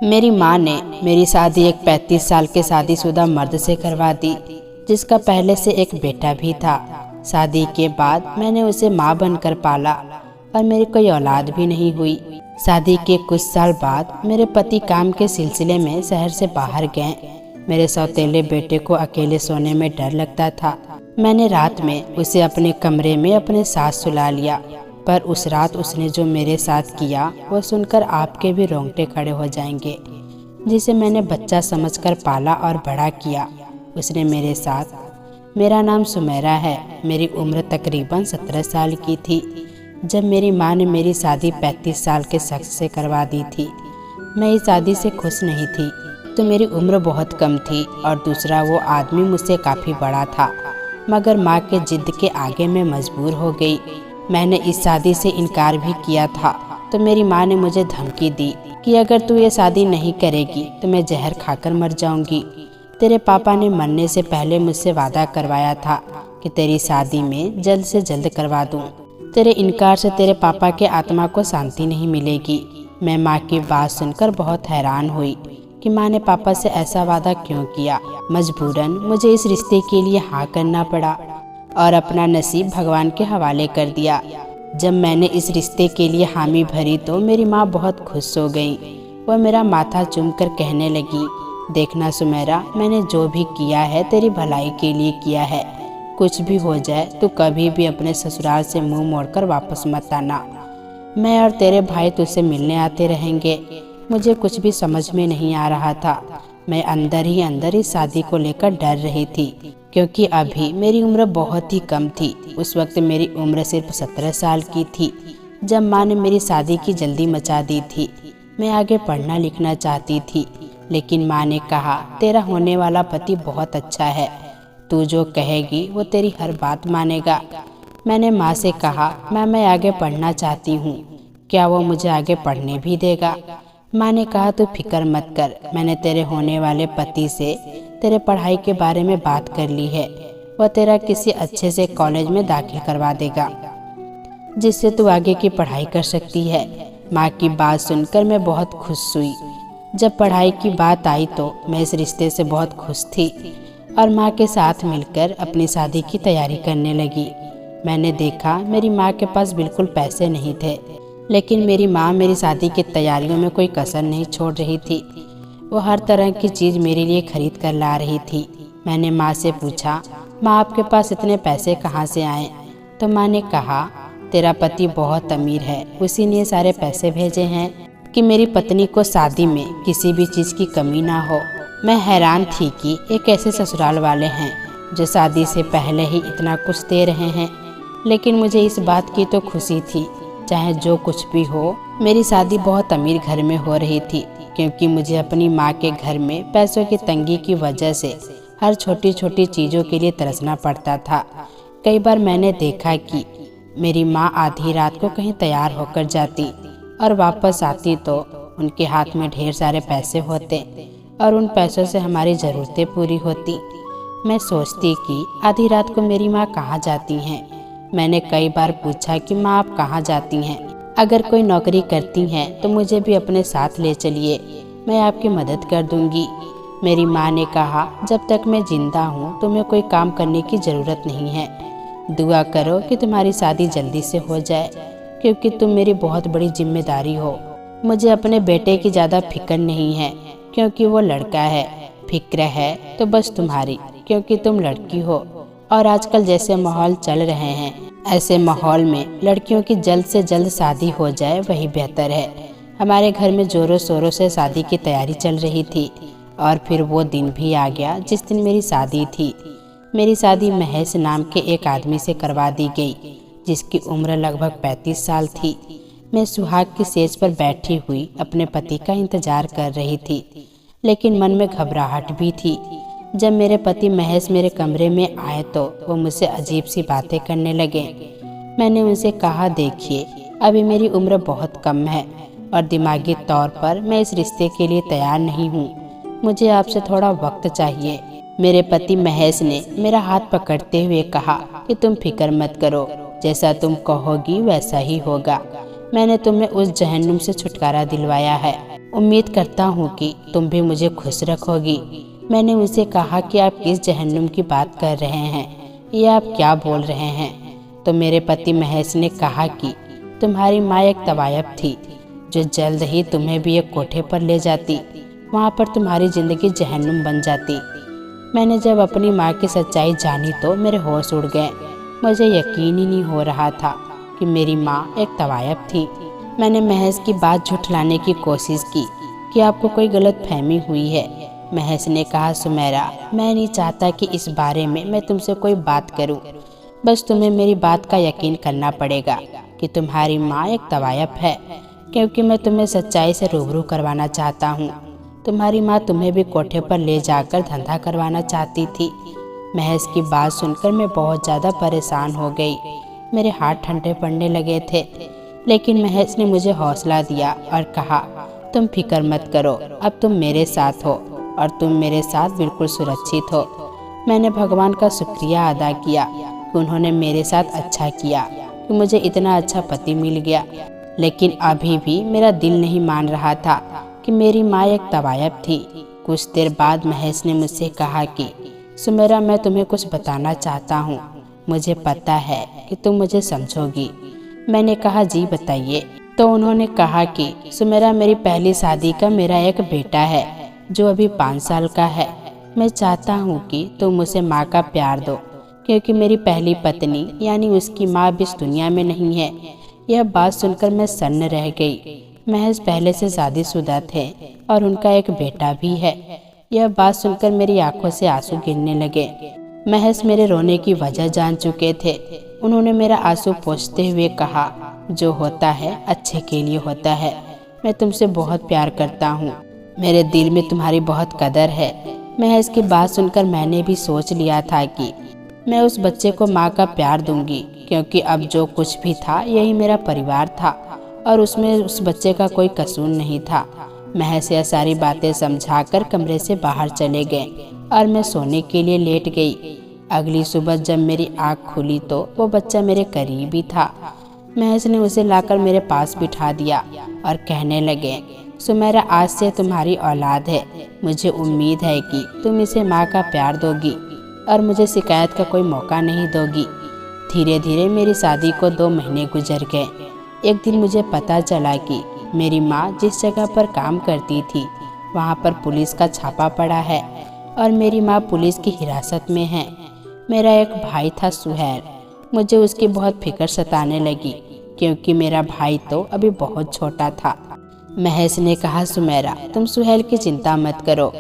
मेरी माँ ने मेरी शादी एक 35 साल के शादीशुदा मर्द से करवा दी, जिसका पहले से एक बेटा भी था। शादी के बाद मैंने उसे माँ बनकर पाला और मेरी कोई औलाद भी नहीं हुई। शादी के कुछ साल बाद मेरे पति काम के सिलसिले में शहर से बाहर गए। मेरे सौतेले बेटे को अकेले सोने में डर लगता था। मैंने रात में उसे अपने कमरे में अपने साथ सुला लिया, पर उस रात उसने जो मेरे साथ किया वो सुनकर आपके भी रोंगटे खड़े हो जाएंगे। जिसे मैंने बच्चा समझकर पाला और बड़ा किया, उसने मेरे साथ, मेरा नाम सुमेरा है। मेरी उम्र तकरीबन 17 साल की थी जब मेरी माँ ने मेरी शादी 35 साल के शख्स से करवा दी थी। मैं इस शादी से खुश नहीं थी, तो मेरी उम्र बहुत कम थी और दूसरा वो आदमी मुझसे काफ़ी बड़ा था। मगर माँ के जिद के आगे मैं मजबूर हो गई। मैंने इस शादी से इनकार भी किया था, तो मेरी माँ ने मुझे धमकी दी कि अगर तू ये शादी नहीं करेगी तो मैं जहर खाकर मर जाऊंगी। तेरे पापा ने मरने से पहले मुझसे वादा करवाया था कि तेरी शादी में जल्द से जल्द करवा दूं। तेरे इनकार से तेरे पापा के आत्मा को शांति नहीं मिलेगी। मैं माँ की बात सुनकर बहुत हैरान हुई कि माँ ने पापा से ऐसा वादा क्यों किया। मजबूरन मुझे इस रिश्ते के लिए हाँ करना पड़ा और अपना नसीब भगवान के हवाले कर दिया। जब मैंने इस रिश्ते के लिए हामी भरी तो मेरी माँ बहुत खुश हो गई। वह मेरा माथा चूमकर कहने लगी, देखना सुमेरा, मैंने जो भी किया है तेरी भलाई के लिए किया है। कुछ भी हो जाए तो कभी भी अपने ससुराल से मुंह मोड़कर वापस मत आना। मैं और तेरे भाई तुझसे मिलने आते रहेंगे। मुझे कुछ भी समझ में नहीं आ रहा था। मैं अंदर ही अंदर इस शादी को लेकर डर रही थी, क्योंकि अभी मेरी उम्र बहुत ही कम थी। उस वक्त मेरी उम्र सिर्फ 17 साल की थी जब माँ ने मेरी शादी की जल्दी मचा दी थी। मैं आगे पढ़ना लिखना चाहती थी, लेकिन माँ ने कहा, तेरा होने वाला पति बहुत अच्छा है, तू जो कहेगी वो तेरी हर बात मानेगा। मैंने माँ से कहा, मैं आगे पढ़ना चाहती हूँ, क्या वो मुझे आगे पढ़ने भी देगा? माँ ने कहा, तू फिक्र मत कर, मैंने तेरे होने वाले पति से तेरे पढ़ाई के बारे में बात कर ली है। वह तेरा किसी अच्छे से कॉलेज में दाखिल करवा देगा, जिससे तू आगे की पढ़ाई कर सकती है। माँ की बात सुनकर मैं बहुत खुश हुई। जब पढ़ाई की बात आई तो मैं इस रिश्ते से बहुत खुश थी और माँ के साथ मिलकर अपनी शादी की तैयारी करने लगी। मैंने देखा मेरी माँ के पास बिल्कुल पैसे नहीं थे, लेकिन मेरी माँ मेरी शादी की तैयारियों में कोई कसर नहीं छोड़ रही थी। वो हर तरह की चीज़ मेरे लिए खरीद कर ला रही थी। मैंने माँ से पूछा, माँ आपके पास इतने पैसे कहाँ से आए? तो माँ ने कहा, तेरा पति बहुत अमीर है, उसी ने सारे पैसे भेजे हैं कि मेरी पत्नी को शादी में किसी भी चीज़ की कमी ना हो। मैं हैरान थी कि ये कैसे ससुराल वाले हैं जो शादी से पहले ही इतना कुछ दे रहे हैं। लेकिन मुझे इस बात की तो खुशी थी, चाहे जो कुछ भी हो। मेरी शादी बहुत अमीर घर में हो रही थी, क्योंकि मुझे अपनी माँ के घर में पैसों की तंगी की वजह से हर छोटी छोटी चीज़ों के लिए तरसना पड़ता था। कई बार मैंने देखा कि मेरी माँ आधी रात को कहीं तैयार होकर जाती और वापस आती तो उनके हाथ में ढेर सारे पैसे होते और उन पैसों से हमारी ज़रूरतें पूरी होती। मैं सोचती कि आधी रात को मेरी माँ कहाँ जाती हैं। मैंने कई बार पूछा कि माँ आप कहाँ जाती हैं? अगर कोई नौकरी करती हैं तो मुझे भी अपने साथ ले चलिए, मैं आपकी मदद कर दूंगी। मेरी माँ ने कहा, जब तक मैं जिंदा हूँ तुम्हें कोई काम करने की ज़रूरत नहीं है। दुआ करो कि तुम्हारी शादी जल्दी से हो जाए, क्योंकि तुम मेरी बहुत बड़ी जिम्मेदारी हो। मुझे अपने बेटे की ज़्यादा फिक्र नहीं है, क्योंकि वो लड़का है। फिक्र है तो बस तुम्हारी, क्योंकि तुम लड़की हो और आजकल जैसे माहौल चल रहे हैं, ऐसे माहौल में लड़कियों की जल्द से जल्द शादी हो जाए वही बेहतर है। हमारे घर में जोरों शोरों से शादी की तैयारी चल रही थी और फिर वो दिन भी आ गया जिस दिन मेरी शादी थी। मेरी शादी महेश नाम के एक आदमी से करवा दी गई, जिसकी उम्र लगभग 35 साल थी। मैं सुहाग की सेज पर बैठी हुई अपने पति का इंतजार कर रही थी, लेकिन मन में घबराहट भी थी। जब मेरे पति महेश मेरे कमरे में आए तो वो मुझसे अजीब सी बातें करने लगे। मैंने उनसे कहा, देखिए अभी मेरी उम्र बहुत कम है और दिमागी तौर पर मैं इस रिश्ते के लिए तैयार नहीं हूँ। मुझे आपसे थोड़ा वक्त चाहिए। मेरे पति महेश ने मेरा हाथ पकड़ते हुए कहा कि तुम फिक्र मत करो, जैसा तुम कहोगी वैसा ही होगा। मैंने तुम्हें उस जहन्नुम से छुटकारा दिलवाया है। उम्मीद करता हूँ कि तुम भी मुझे खुश रखोगी। मैंने उनसे कहा कि आप किस जहन्नुम की बात कर रहे हैं, ये आप क्या बोल रहे हैं। तो मेरे पति महेश ने कहा कि तुम्हारी माँ एक तवायफ थी जो जल्द ही तुम्हें भी एक कोठे पर ले जाती, वहाँ पर तुम्हारी ज़िंदगी जहन्नुम बन जाती। मैंने जब अपनी माँ की सच्चाई जानी तो मेरे होश उड़ गए। मुझे यकीन ही नहीं हो रहा था कि मेरी माँ एक तवायफ थी। मैंने महेश की बात झुठलाने की कोशिश की कि आपको कोई गलत फहमी हुई है। महेश ने कहा, सुमेरा, मैं नहीं चाहता कि इस बारे में मैं तुमसे कोई बात करूं। बस तुम्हें मेरी बात का यकीन करना पड़ेगा कि तुम्हारी माँ एक तवायफ है, क्योंकि मैं तुम्हें सच्चाई से रूबरू करवाना चाहता हूँ। तुम्हारी माँ तुम्हें भी कोठे पर ले जाकर धंधा करवाना चाहती थी। महेश की बात सुनकर मैं बहुत ज़्यादा परेशान हो गई। मेरे हाथ ठंडे पड़ने लगे थे, लेकिन महेश ने मुझे हौसला दिया और कहा, तुम फिक्र मत करो, अब तुम मेरे साथ हो और तुम मेरे साथ बिल्कुल सुरक्षित हो। मैंने भगवान का शुक्रिया अदा किया कि उन्होंने मेरे साथ अच्छा किया कि मुझे इतना अच्छा पति मिल गया। लेकिन अभी भी मेरा दिल नहीं मान रहा था कि मेरी माँ एक तवायफ थी। कुछ देर बाद महेश ने मुझसे कहा कि सुमेरा, मैं तुम्हें कुछ बताना चाहता हूँ। मुझे पता है कि तुम मुझे समझोगी। मैंने कहा, जी बताइए। तो उन्होंने कहा कि सुमेरा, मेरी पहली शादी का मेरा एक बेटा है जो अभी 5 साल का है। मैं चाहता हूँ कि तुम उसे माँ का प्यार दो, क्योंकि मेरी पहली पत्नी यानी उसकी माँ अब इस दुनिया में नहीं है। यह बात सुनकर मैं सन्न रह गई। महेश पहले से शादीशुदा थे और उनका एक बेटा भी है। यह बात सुनकर मेरी आंखों से आंसू गिरने लगे। महेश मेरे रोने की वजह जान चुके थे। उन्होंने मेरा आंसू पोंछते हुए कहा, जो होता है अच्छे के लिए होता है। मैं तुमसे बहुत प्यार करता हूँ। मेरे दिल में तुम्हारी बहुत कदर है। महेश की बात सुनकर मैंने भी सोच लिया था कि मैं उस बच्चे को माँ का प्यार दूंगी, क्योंकि अब जो कुछ भी था यही मेरा परिवार था और उसमें उस बच्चे का कोई कसूर नहीं था। महेश यह सारी बातें समझाकर कमरे से बाहर चले गए और मैं सोने के लिए लेट गई। अगली सुबह जब मेरी आँख खुली तो वो बच्चा मेरे करीब ही था। महेश ने उसे लाकर मेरे पास बिठा दिया और कहने लगे, सुमेरा, आज से तुम्हारी औलाद है। मुझे उम्मीद है कि तुम इसे माँ का प्यार दोगी और मुझे शिकायत का कोई मौका नहीं दोगी। धीरे धीरे मेरी शादी को 2 महीने गुजर गए। एक दिन मुझे पता चला कि मेरी माँ जिस जगह पर काम करती थी वहाँ पर पुलिस का छापा पड़ा है और मेरी माँ पुलिस की हिरासत में है। मेरा एक भाई था, सुहेल। मुझे उसकी बहुत फिक्र सताने लगी, क्योंकि मेरा भाई तो अभी बहुत छोटा था। महेश ने कहा, सुमेरा, तुम सुहेल की चिंता मत करो,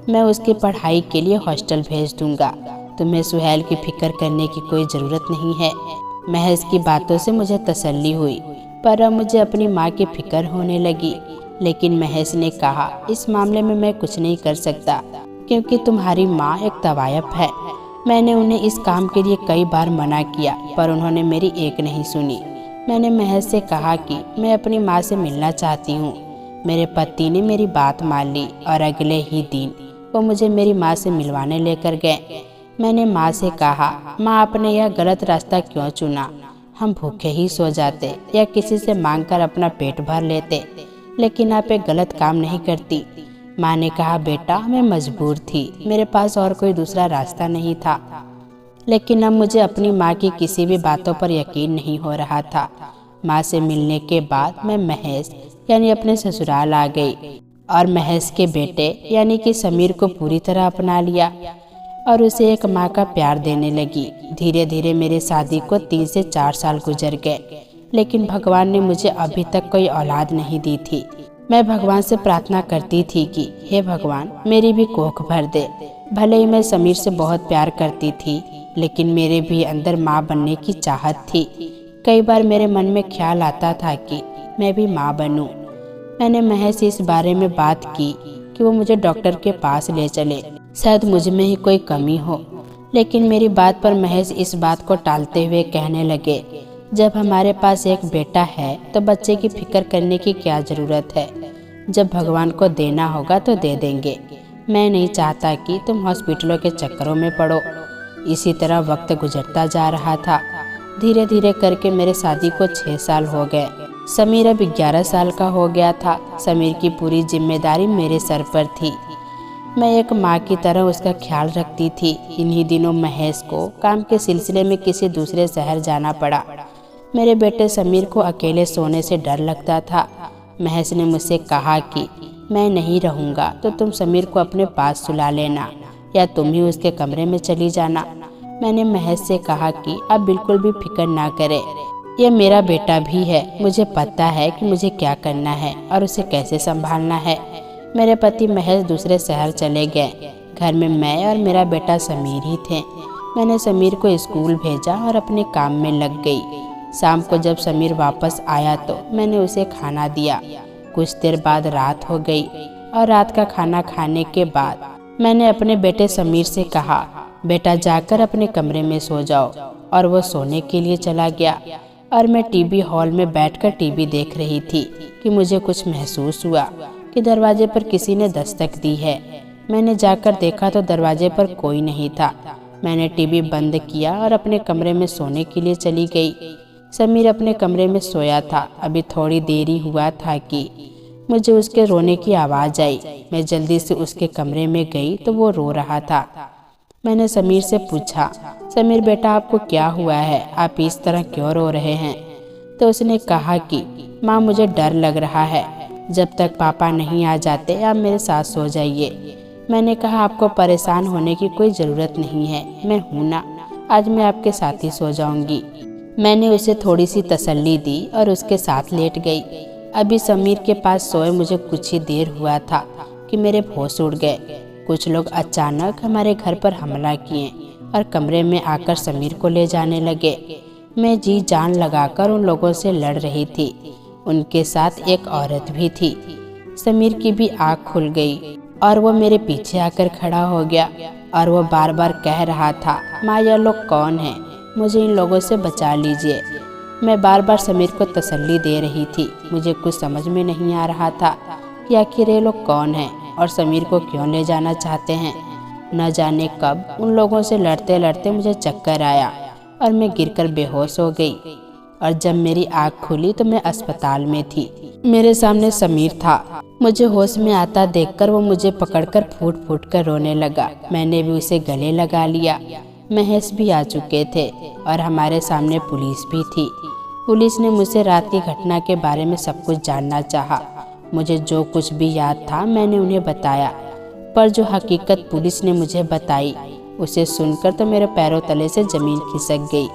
मैं उसकी पढ़ाई के लिए हॉस्टल भेज दूंगा। तुम्हें सुहेल की फिक्र करने की कोई ज़रूरत नहीं है। महेश की बातों से मुझे तसल्ली हुई, पर अब मुझे अपनी माँ की फिक्र होने लगी। लेकिन महेश ने कहा, इस मामले में मैं कुछ नहीं कर सकता, क्योंकि तुम्हारी माँ एक तवायफ है। मैंने उन्हें इस काम के लिए कई बार मना किया, पर उन्होंने मेरी एक नहीं सुनी। मैंने महेश से कहा कि मैं अपनी माँ से मिलना चाहती हूँ। मेरे पति ने मेरी बात मान ली और अगले ही दिन वो मुझे मेरी माँ से मिलवाने लेकर गए। मैंने माँ से कहा, माँ, आपने यह गलत रास्ता क्यों चुना? हम भूखे ही सो जाते या किसी से मांगकर अपना पेट भर लेते, लेकिन आप एक गलत काम नहीं करती। माँ ने कहा, बेटा, मैं मजबूर थी, मेरे पास और कोई दूसरा रास्ता नहीं था। लेकिन अब मुझे अपनी माँ की किसी भी बातों पर यकीन नहीं हो रहा था। माँ से मिलने के बाद मैं महेश यानी अपने ससुराल आ गई और महेश के बेटे यानी कि समीर को पूरी तरह अपना लिया और उसे एक माँ का प्यार देने लगी। धीरे धीरे मेरी शादी को 3 से 4 साल गुजर गए, लेकिन भगवान ने मुझे अभी तक कोई औलाद नहीं दी थी। मैं भगवान से प्रार्थना करती थी कि हे भगवान, मेरी भी कोख भर दे। भले ही मैं समीर से बहुत प्यार करती थी, लेकिन मेरे भी अंदर माँ बनने की चाहत थी। कई बार मेरे मन में ख्याल आता था कि मैं भी माँ बनूं। मैंने महेश से इस बारे में बात की कि वो मुझे डॉक्टर के पास ले चले, शायद मुझ में ही कोई कमी हो। लेकिन मेरी बात पर महेश इस बात को टालते हुए कहने लगे, जब हमारे पास एक बेटा है तो बच्चे की फिक्र करने की क्या ज़रूरत है? जब भगवान को देना होगा तो दे देंगे। मैं नहीं चाहता कि तुम हॉस्पिटलों के चक्करों में पड़ो। इसी तरह वक्त गुजरता जा रहा था। धीरे धीरे करके मेरे शादी को 6 साल हो गए। समीर अब 11 साल का हो गया था। समीर की पूरी जिम्मेदारी मेरे सर पर थी। मैं एक माँ की तरह उसका ख्याल रखती थी। इन्हीं दिनों महेश को काम के सिलसिले में किसी दूसरे शहर जाना पड़ा। मेरे बेटे समीर को अकेले सोने से डर लगता था। महेश ने मुझसे कहा कि मैं नहीं रहूँगा तो तुम समीर को अपने पास सुला लेना या तुम ही उसके कमरे में चली जाना। मैंने महेश से कहा कि आप बिल्कुल भी फिक्र ना करें, यह मेरा बेटा भी है। मुझे पता है कि मुझे क्या करना है और उसे कैसे संभालना है। मेरे पति महेश दूसरे शहर चले गए। घर में मैं और मेरा बेटा समीर ही थे। मैंने समीर को स्कूल भेजा और अपने काम में लग गई। शाम को जब समीर वापस आया तो मैंने उसे खाना दिया। कुछ देर बाद रात हो गई और रात का खाना खाने के बाद मैंने अपने बेटे समीर से कहा, बेटा जाकर अपने कमरे में सो जाओ। और वो सोने के लिए चला गया और मैं टीवी हॉल में बैठकर टीवी देख रही थी कि मुझे कुछ महसूस हुआ कि दरवाजे पर किसी ने दस्तक दी है। मैंने जाकर देखा तो दरवाजे पर कोई नहीं था। मैंने टीवी बंद किया और अपने कमरे में सोने के लिए चली गई। समीर अपने कमरे में सोया था। अभी थोड़ी देर ही हुआ था कि मुझे उसके रोने की आवाज़ आई। मैं जल्दी से उसके कमरे में गई तो वो रो रहा था। मैंने समीर से पूछा, समीर बेटा आपको क्या हुआ है, आप इस तरह क्यों रो रहे हैं? तो उसने कहा कि माँ मुझे डर लग रहा है, जब तक पापा नहीं आ जाते आप मेरे साथ सो जाइए। मैंने कहा आपको परेशान होने की कोई ज़रूरत नहीं है, मैं हूँ ना, आज मैं आपके साथ ही सो जाऊँगी। मैंने उसे थोड़ी सी तसल्ली दी और उसके साथ लेट गई। अभी समीर के पास सोए मुझे कुछ ही देर हुआ था कि मेरे होश उड़ गए। कुछ लोग अचानक हमारे घर पर हमला किए और कमरे में आकर समीर को ले जाने लगे। मैं जी जान लगाकर उन लोगों से लड़ रही थी। उनके साथ एक औरत भी थी। समीर की भी आँख खुल गई और वो मेरे पीछे आकर खड़ा हो गया और वो बार बार कह रहा था, माँ यह लोग कौन हैं, मुझे इन लोगों से बचा लीजिए। मैं बार बार समीर को तसल्ली दे रही थी। मुझे कुछ समझ में नहीं आ रहा था कि आखिर ये लोग कौन हैं और समीर को क्यों ले जाना चाहते हैं। न जाने कब उन लोगों से लड़ते लड़ते मुझे चक्कर आया और मैं गिरकर बेहोश हो गई। और जब मेरी आँख खुली तो मैं अस्पताल में थी। मेरे सामने समीर था। मुझे होश में आता देखकर वो मुझे पकड़कर फूट फूट कर रोने लगा। मैंने भी उसे गले लगा लिया। महेश भी आ चुके थे और हमारे सामने पुलिस भी थी। पुलिस ने मुझसे रात की घटना के बारे में सब कुछ जानना चाहा। मुझे जो कुछ भी याद था मैंने उन्हें बताया, पर जो हकीकत पुलिस ने मुझे बताई उसे सुनकर तो मेरे पैरों तले से ज़मीन खिसक गई।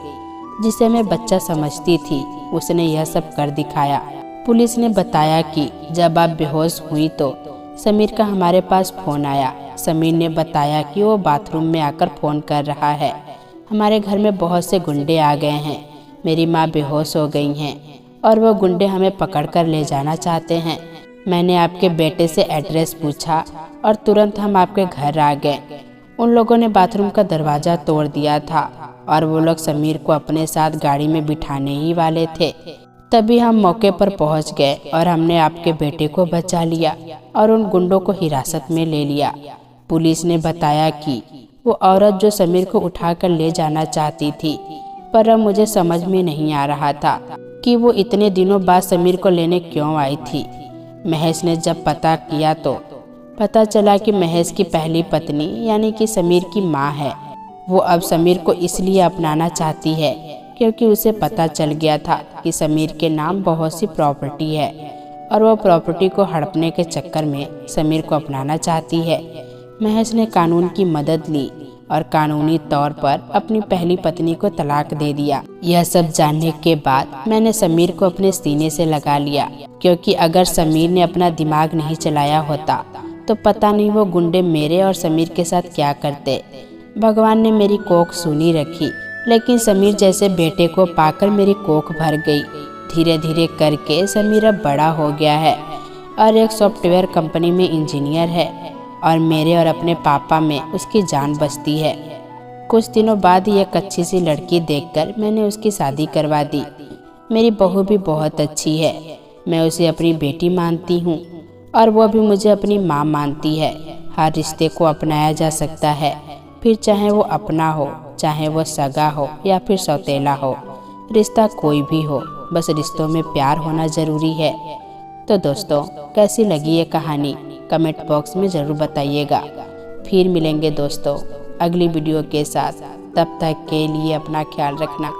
जिसे मैं बच्चा समझती थी उसने यह सब कर दिखाया। पुलिस ने बताया कि जब आप बेहोश हुई तो समीर का हमारे पास फ़ोन आया। समीर ने बताया कि वो बाथरूम में आकर फ़ोन कर रहा है, हमारे घर में बहुत से गुंडे आ गए हैं, मेरी माँ बेहोश हो गई हैं और वो गुंडे हमें पकड़कर ले जाना चाहते हैं। मैंने आपके बेटे से एड्रेस पूछा और तुरंत हम आपके घर आ गए। उन लोगों ने बाथरूम का दरवाज़ा तोड़ दिया था और वो लोग समीर को अपने साथ गाड़ी में बिठाने ही वाले थे। तभी हम मौके पर पहुंच गए और हमने आपके बेटे को बचा लिया और उन गुंडों को हिरासत में ले लिया। पुलिस ने बताया कि वो औरत जो समीर को उठाकर ले जाना चाहती थी, पर अब मुझे समझ में नहीं आ रहा था कि वो इतने दिनों बाद समीर को लेने क्यों आई थी। महेश ने जब पता किया तो पता चला कि महेश की पहली पत्नी यानी कि समीर की माँ है। वो अब समीर को इसलिए अपनाना चाहती है क्योंकि उसे पता चल गया था कि समीर के नाम बहुत सी प्रॉपर्टी है और वो प्रॉपर्टी को हड़पने के चक्कर में समीर को अपनाना चाहती है। महेश ने कानून की मदद ली और कानूनी तौर पर अपनी पहली पत्नी को तलाक दे दिया। यह सब जानने के बाद मैंने समीर को अपने सीने से लगा लिया, क्योंकि अगर समीर ने अपना दिमाग नहीं चलाया होता तो पता नहीं वो गुंडे मेरे और समीर के साथ क्या करते। भगवान ने मेरी कोख सूनी रखी, लेकिन समीर जैसे बेटे को पाकर मेरी कोख भर गई। धीरे धीरे करके समीर अब बड़ा हो गया है और एक सॉफ्टवेयर कंपनी में इंजीनियर है और मेरे और अपने पापा में उसकी जान बसती है। कुछ दिनों बाद ही एक अच्छी सी लड़की देखकर मैंने उसकी शादी करवा दी। मेरी बहू भी बहुत अच्छी है, मैं उसे अपनी बेटी मानती हूँ और वो भी मुझे अपनी माँ मानती है। हर रिश्ते को अपनाया जा सकता है, फिर चाहे वो अपना हो, चाहे वो सगा हो या फिर सौतेला हो, रिश्ता कोई भी हो, बस रिश्तों में प्यार होना ज़रूरी है। तो दोस्तों, कैसी लगी ये कहानी कमेंट बॉक्स में ज़रूर बताइएगा। फिर मिलेंगे दोस्तों अगली वीडियो के साथ। तब तक के लिए अपना ख्याल रखना।